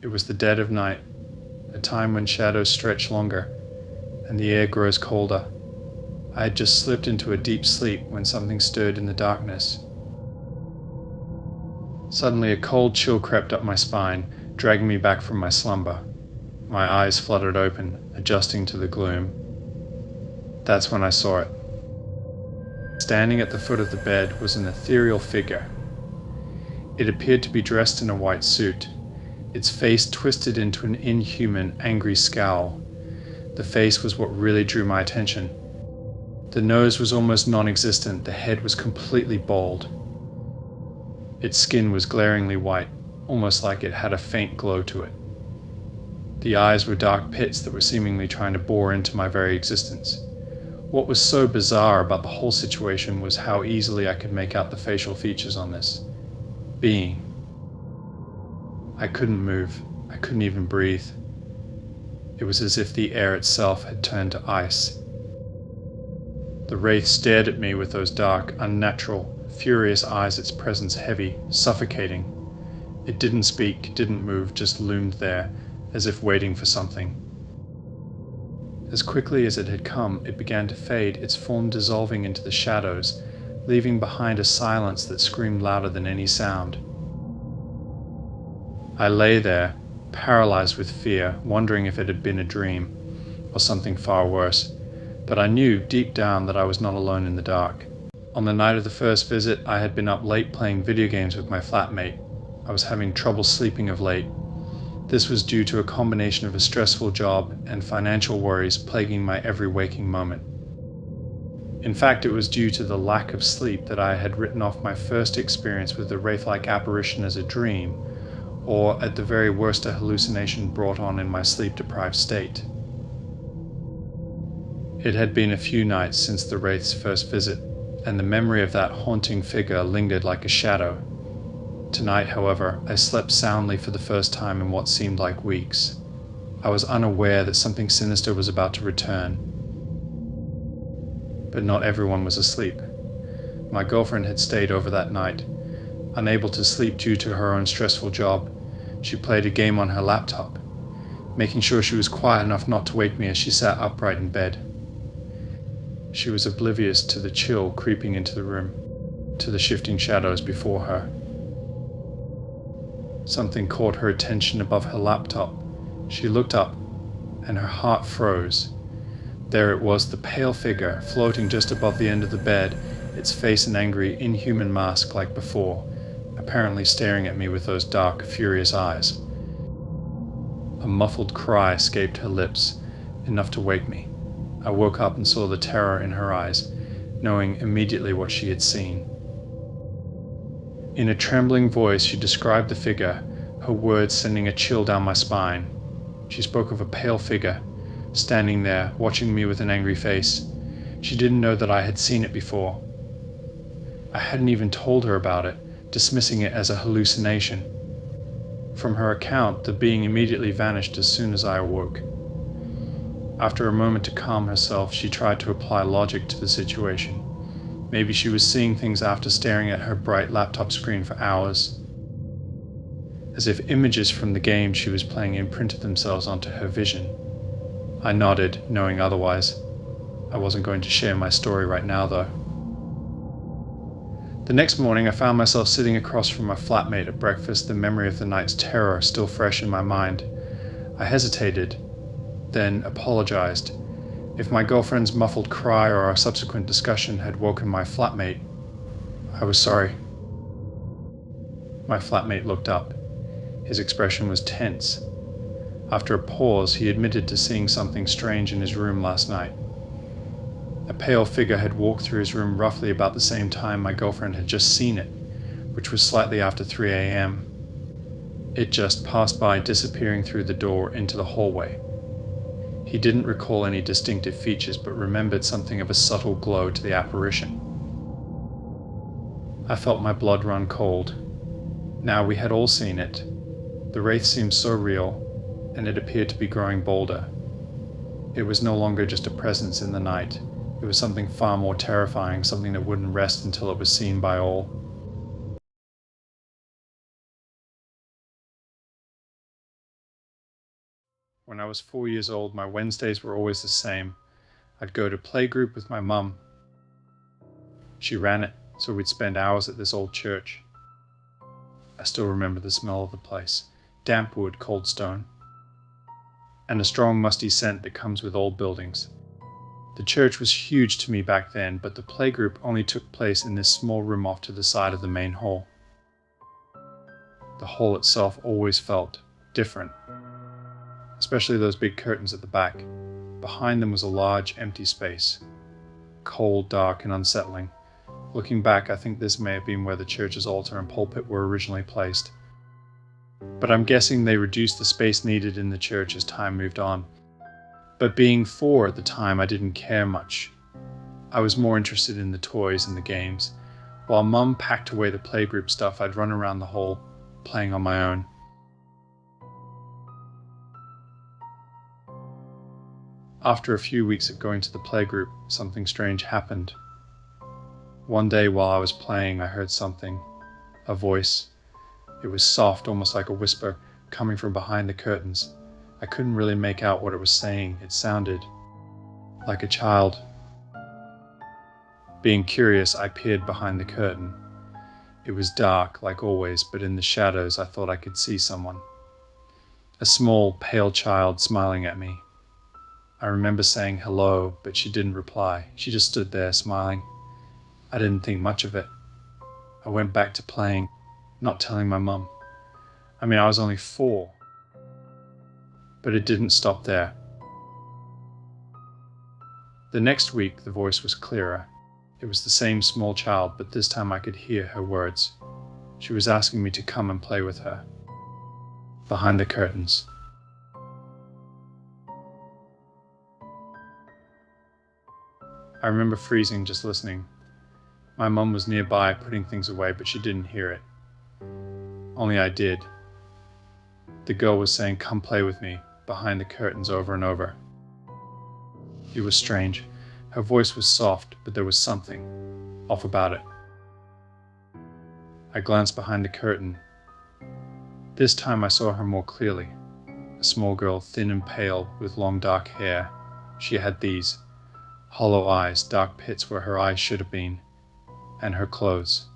It was the dead of night, a time when shadows stretch longer and the air grows colder. I had just slipped into a deep sleep when something stirred in the darkness. Suddenly a cold chill crept up my spine, dragging me back from my slumber. My eyes fluttered open, adjusting to the gloom. That's when I saw it. Standing at the foot of the bed was an ethereal figure. It appeared to be dressed in a white suit, its face twisted into an inhuman, angry scowl. The face was what really drew my attention. The nose was almost non-existent, the head was completely bald. Its skin was glaringly white, almost like it had a faint glow to it. The eyes were dark pits that were seemingly trying to bore into my very existence. What was so bizarre about the whole situation was how easily I could make out the facial features on this being. I couldn't move. I couldn't even breathe. It was as if the air itself had turned to ice. The Wraith stared at me with those dark, unnatural, furious eyes, its presence heavy, suffocating. It didn't speak, didn't move, just loomed there, as if waiting for something. As quickly as it had come, it began to fade, its form dissolving into the shadows, leaving behind a silence that screamed louder than any sound. I lay there, paralyzed with fear, wondering if it had been a dream, or something far worse, but I knew deep down that I was not alone in the dark. On the night of the first visit, I had been up late playing video games with my flatmate. I was having trouble sleeping of late. This was due to a combination of a stressful job and financial worries plaguing my every waking moment. In fact, it was due to the lack of sleep that I had written off my first experience with the wraith-like apparition as a dream, or at the very worst a hallucination brought on in my sleep-deprived state. It had been a few nights since the Wraith's first visit, and the memory of that haunting figure lingered like a shadow. Tonight, however, I slept soundly for the first time in what seemed like weeks. I was unaware that something sinister was about to return. But not everyone was asleep. My girlfriend had stayed over that night. Unable to sleep due to her own stressful job, she played a game on her laptop, making sure she was quiet enough not to wake me as she sat upright in bed. She was oblivious to the chill creeping into the room, to the shifting shadows before her. Something caught her attention above her laptop. She looked up, and her heart froze. There it was, the pale figure, floating just above the end of the bed, its face an angry, inhuman mask like before, apparently staring at me with those dark, furious eyes. A muffled cry escaped her lips, enough to wake me. I woke up and saw the terror in her eyes, knowing immediately what she had seen. In a trembling voice, she described the figure, her words sending a chill down my spine. She spoke of a pale figure, standing there, watching me with an angry face. She didn't know that I had seen it before. I hadn't even told her about it, dismissing it as a hallucination. From her account, the being immediately vanished as soon as I awoke. After a moment to calm herself, she tried to apply logic to the situation. Maybe she was seeing things after staring at her bright laptop screen for hours. As if images from the game she was playing imprinted themselves onto her vision. I nodded, knowing otherwise. I wasn't going to share my story right now, though. The next morning, I found myself sitting across from my flatmate at breakfast, the memory of the night's terror still fresh in my mind. I hesitated, then apologized. If my girlfriend's muffled cry or our subsequent discussion had woken my flatmate, I was sorry. My flatmate looked up. His expression was tense. After a pause, he admitted to seeing something strange in his room last night. A pale figure had walked through his room roughly about the same time my girlfriend had just seen it, which was slightly after 3 a.m. It just passed by, disappearing through the door into the hallway. He didn't recall any distinctive features, but remembered something of a subtle glow to the apparition. I felt my blood run cold. Now we had all seen it. The Wraith seemed so real, and it appeared to be growing bolder. It was no longer just a presence in the night. It was something far more terrifying, something that wouldn't rest until it was seen by all. When I was 4 years old, my Wednesdays were always the same. I'd go to playgroup with my mum. She ran it, so we'd spend hours at this old church. I still remember the smell of the place. Damp wood, cold stone, and a strong musty scent that comes with old buildings. The church was huge to me back then, but the playgroup only took place in this small room off to the side of the main hall. The hall itself always felt different, especially those big curtains at the back. Behind them was a large, empty space, cold, dark, and unsettling. Looking back, I think this may have been where the church's altar and pulpit were originally placed. But I'm guessing they reduced the space needed in the church as time moved on. But being 4 at the time, I didn't care much. I was more interested in the toys and the games. While Mum packed away the playgroup stuff, I'd run around the hall, playing on my own. After a few weeks of going to the playgroup, something strange happened. One day while I was playing, I heard something, a voice. It was soft, almost like a whisper, coming from behind the curtains. I couldn't really make out what it was saying. It sounded like a child. Being curious, I peered behind the curtain. It was dark, like always, but in the shadows I thought I could see someone. A small, pale child smiling at me. I remember saying hello, but she didn't reply. She just stood there, smiling. I didn't think much of it. I went back to playing, not telling my mum. I was only 4. But it didn't stop there. The next week, the voice was clearer. It was the same small child, but this time I could hear her words. She was asking me to come and play with her. Behind the curtains. I remember freezing just listening. My mum was nearby putting things away, but she didn't hear it. Only I did. The girl was saying, "Come play with me," behind the curtains over and over. It was strange. Her voice was soft, but there was something off about it. I glanced behind the curtain. This time I saw her more clearly. A small girl, thin and pale, with long dark hair. She had these hollow eyes, dark pits where her eyes should have been, and her clothes.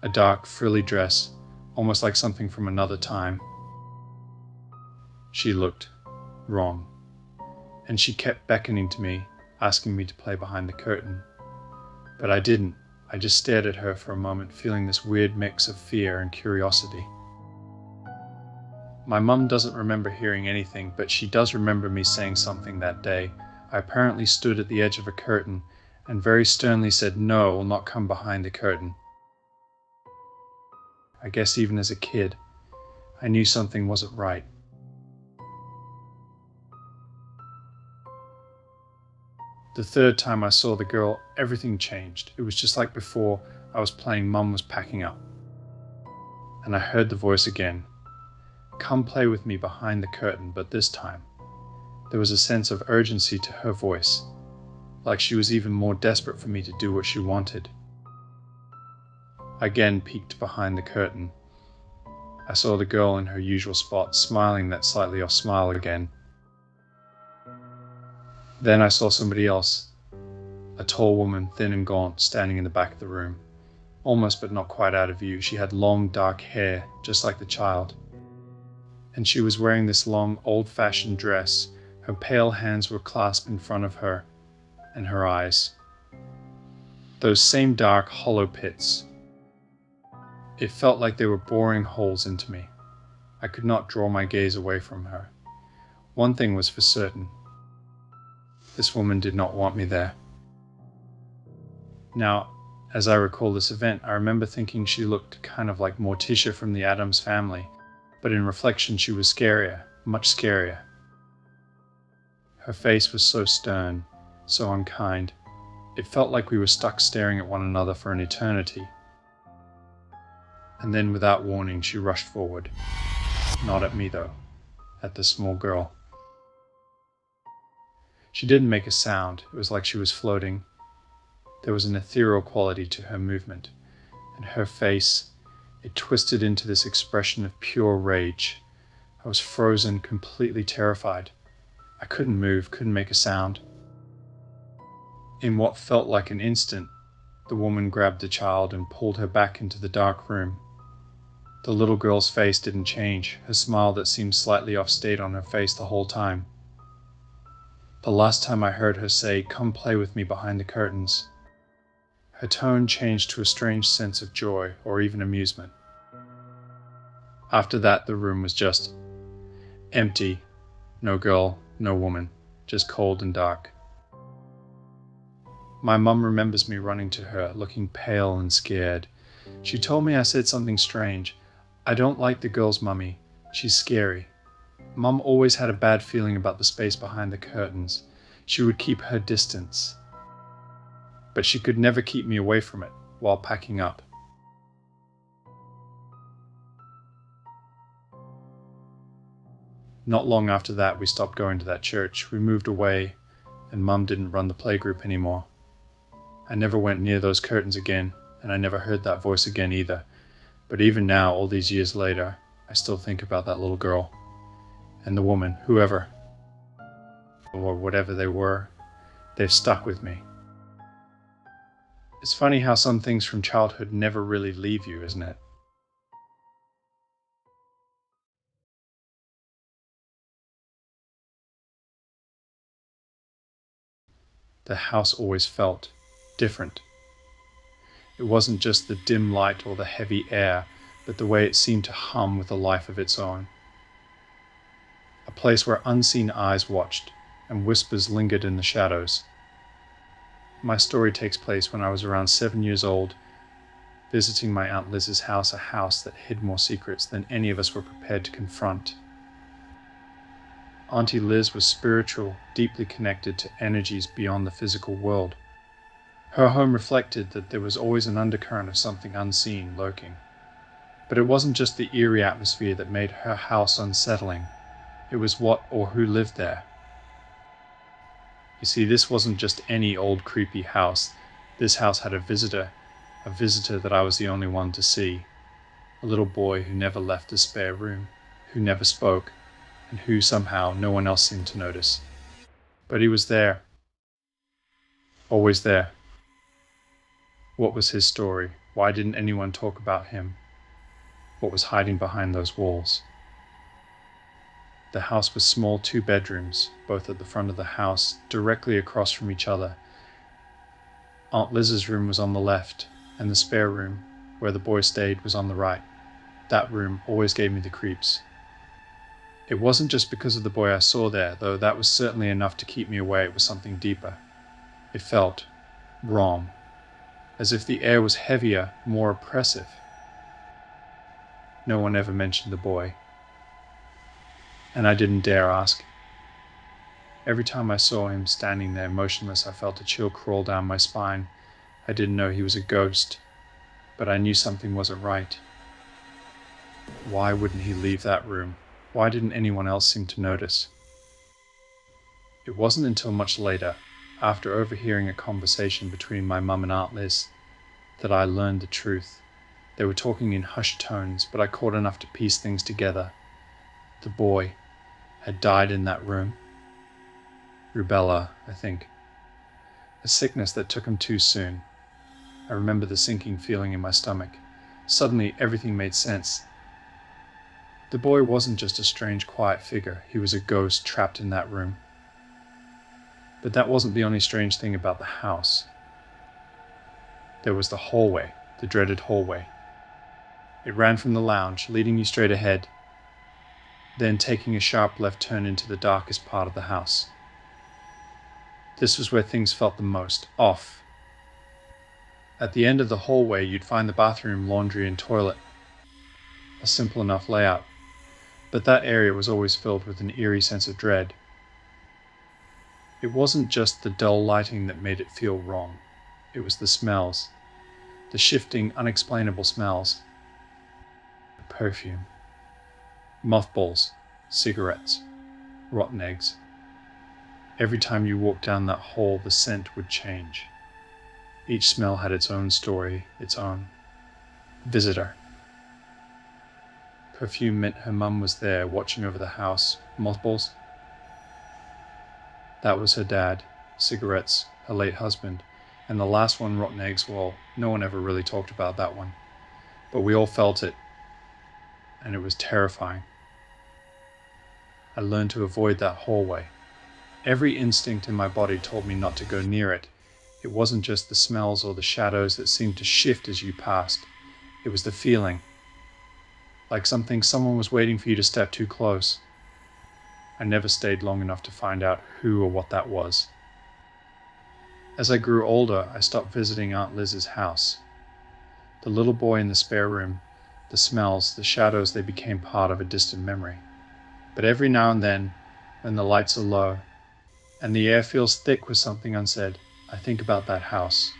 A dark, frilly dress, almost like something from another time. She looked wrong, and she kept beckoning to me, asking me to play behind the curtain. But I didn't. I just stared at her for a moment, feeling this weird mix of fear and curiosity. My mum doesn't remember hearing anything, but she does remember me saying something that day. I apparently stood at the edge of a curtain and very sternly said, "No, will not come behind the curtain." I guess even as a kid, I knew something wasn't right. The third time I saw the girl, everything changed. It was just like before I was playing. Mum was packing up. And I heard the voice again. "Come play with me behind the curtain," but this time, there was a sense of urgency to her voice, like she was even more desperate for me to do what she wanted. I again peeked behind the curtain. I saw the girl in her usual spot, smiling that slightly off smile again. Then I saw somebody else, a tall woman, thin and gaunt, standing in the back of the room, almost but not quite out of view. She had long dark hair, just like the child. And she was wearing this long, old-fashioned dress. Her pale hands were clasped in front of her, and her eyes. Those same dark, hollow pits. It felt like they were boring holes into me. I could not draw my gaze away from her. One thing was for certain. This woman did not want me there. Now, as I recall this event, I remember thinking she looked kind of like Morticia from the Addams Family, but in reflection she was scarier, much scarier. Her face was so stern, so unkind. It felt like we were stuck staring at one another for an eternity. And then without warning, she rushed forward. Not at me though, at the small girl. She didn't make a sound. It was like she was floating. There was an ethereal quality to her movement, and her face, it twisted into this expression of pure rage. I was frozen, completely terrified. I couldn't move, couldn't make a sound. In what felt like an instant, the woman grabbed the child and pulled her back into the dark room. The little girl's face didn't change, her smile that seemed slightly off stayed on her face the whole time. The last time I heard her say, "Come play with me behind the curtains," her tone changed to a strange sense of joy or even amusement. After that, the room was just empty. No girl, no woman, just cold and dark. My mum remembers me running to her, looking pale and scared. She told me I said something strange. "I don't like the girl's mummy. She's scary." Mum always had a bad feeling about the space behind the curtains. She would keep her distance. But she could never keep me away from it while packing up. Not long after that, we stopped going to that church. We moved away, and Mum didn't run the playgroup anymore. I never went near those curtains again, and I never heard that voice again either. But even now, all these years later, I still think about that little girl. And the woman, whoever, or whatever they were, they've stuck with me. It's funny how some things from childhood never really leave you, isn't it? The house always felt different. It wasn't just the dim light or the heavy air, but the way it seemed to hum with a life of its own. A place where unseen eyes watched and whispers lingered in the shadows. My story takes place when I was around 7 years old, visiting my Aunt Liz's house, a house that hid more secrets than any of us were prepared to confront. Auntie Liz was spiritual, deeply connected to energies beyond the physical world. Her home reflected that there was always an undercurrent of something unseen lurking. But it wasn't just the eerie atmosphere that made her house unsettling. It was what or who lived there. You see, this wasn't just any old creepy house. This house had a visitor that I was the only one to see. A little boy who never left the spare room, who never spoke, and who somehow no one else seemed to notice. But he was there. Always there. What was his story? Why didn't anyone talk about him? What was hiding behind those walls? The house was small 2 bedrooms, both at the front of the house, directly across from each other. Aunt Liz's room was on the left, and the spare room, where the boy stayed, was on the right. That room always gave me the creeps. It wasn't just because of the boy I saw there, though that was certainly enough to keep me away. It was something deeper. It felt wrong, as if the air was heavier, more oppressive. No one ever mentioned the boy, and I didn't dare ask. Every time I saw him standing there motionless, I felt a chill crawl down my spine. I didn't know he was a ghost, but I knew something wasn't right. Why wouldn't he leave that room? Why didn't anyone else seem to notice? It wasn't until much later, after overhearing a conversation between my mum and Aunt Liz, that I learned the truth. They were talking in hushed tones, but I caught enough to piece things together. The boy had died in that room. Rubella, I think. A sickness that took him too soon. I remember the sinking feeling in my stomach. Suddenly, everything made sense. The boy wasn't just a strange, quiet figure. He was a ghost trapped in that room. But that wasn't the only strange thing about the house. There was the hallway, the dreaded hallway. It ran from the lounge, leading you straight ahead, then taking a sharp left turn into the darkest part of the house. This was where things felt the most off. At the end of the hallway, you'd find the bathroom, laundry, and toilet. A simple enough layout. But that area was always filled with an eerie sense of dread. It wasn't just the dull lighting that made it feel wrong. It was the smells. The shifting, unexplainable smells. The perfume. Mothballs. Cigarettes. Rotten eggs. Every time you walked down that hall, the scent would change. Each smell had its own story, its own visitor. Perfume meant her mum was there, watching over the house. Mothballs? That was her dad, cigarettes, her late husband, and the last one, rotten eggs. Well, no one ever really talked about that one. But we all felt it, and it was terrifying. I learned to avoid that hallway. Every instinct in my body told me not to go near it. It wasn't just the smells or the shadows that seemed to shift as you passed. It was the feeling, like someone was waiting for you to step too close. I never stayed long enough to find out who or what that was. As I grew older, I stopped visiting Aunt Liz's house. The little boy in the spare room, the smells, the shadows, they became part of a distant memory. But every now and then, when the lights are low, and the air feels thick with something unsaid, I think about that house.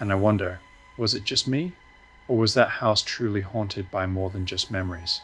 And I wonder, was it just me? Or was that house truly haunted by more than just memories?